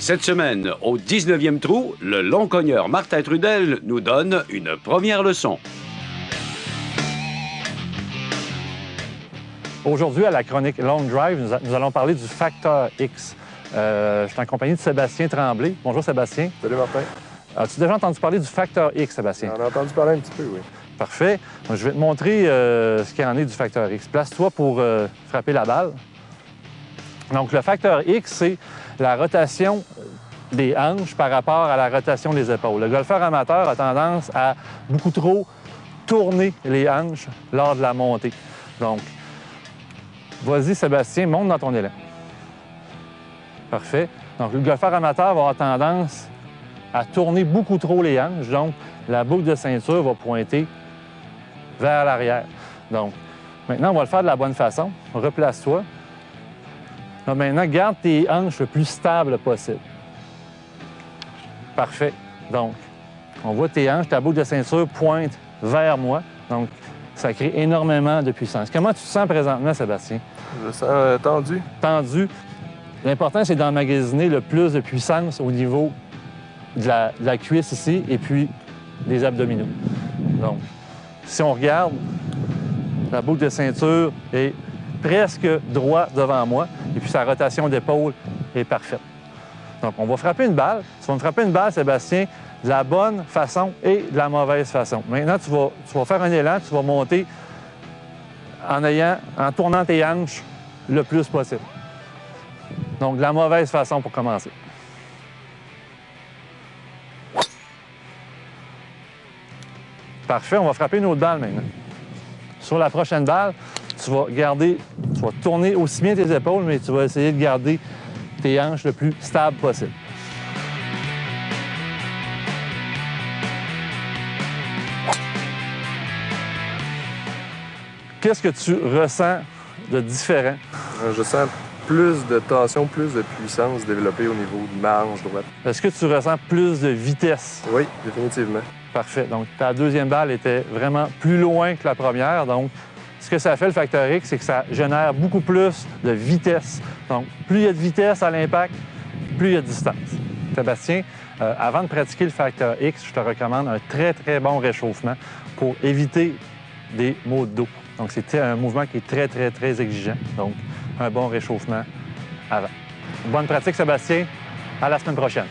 Cette semaine, au 19e trou, le long cogneur Martin Trudel nous donne une première leçon. Aujourd'hui, à la chronique Long Drive, nous allons parler du facteur X. Je suis en compagnie de Sébastien Tremblay. Bonjour Sébastien. Salut Martin. As-tu déjà entendu parler du facteur X, Sébastien? On a entendu parler un petit peu, oui. Parfait. Donc, je vais te montrer ce qu'il en est du facteur X. Place-toi pour frapper la balle. Donc, le facteur X, c'est la rotation des hanches par rapport à la rotation des épaules. Le golfeur amateur a tendance à beaucoup trop tourner les hanches lors de la montée. Donc, vas-y, Sébastien, monte dans ton élan. Parfait. Donc, le golfeur amateur va avoir tendance à tourner beaucoup trop les hanches. Donc, la boucle de ceinture va pointer vers l'arrière. Donc, maintenant, on va le faire de la bonne façon. Replace-toi. Donc, maintenant, garde tes hanches le plus stable possible. Parfait. Donc, on voit tes hanches, ta boucle de ceinture pointe vers moi. Donc, ça crée énormément de puissance. Comment tu te sens présentement, Sébastien? Je me sens tendu. Tendu. L'important, c'est d'emmagasiner le plus de puissance au niveau de la cuisse ici et puis des abdominaux. Donc, si on regarde, la boucle de ceinture est presque droit devant moi et puis sa rotation d'épaule est parfaite. Donc, on va frapper une balle. Tu vas me frapper une balle, Sébastien, de la bonne façon et de la mauvaise façon. Maintenant, tu vas faire un élan, tu vas monter en tournant tes hanches le plus possible. Donc, de la mauvaise façon pour commencer. Parfait, on va frapper une autre balle maintenant. Sur la prochaine balle, tu vas tourner aussi bien tes épaules, mais tu vas essayer de garder tes hanches le plus stable possible. Qu'est-ce que tu ressens de différent? Je sens plus de tension, plus de puissance développée au niveau de ma hanche droite. Est-ce que tu ressens plus de vitesse? Oui, définitivement. Parfait. Donc, ta deuxième balle était vraiment plus loin que la première. Donc, ce que ça fait, le facteur X, c'est que ça génère beaucoup plus de vitesse. Donc, plus il y a de vitesse à l'impact, plus il y a de distance. Sébastien, avant de pratiquer le facteur X, je te recommande un très, très bon réchauffement pour éviter des maux de dos. Donc, c'est un mouvement qui est très, très, très exigeant. Donc, un bon réchauffement avant. Bonne pratique, Sébastien. À la semaine prochaine.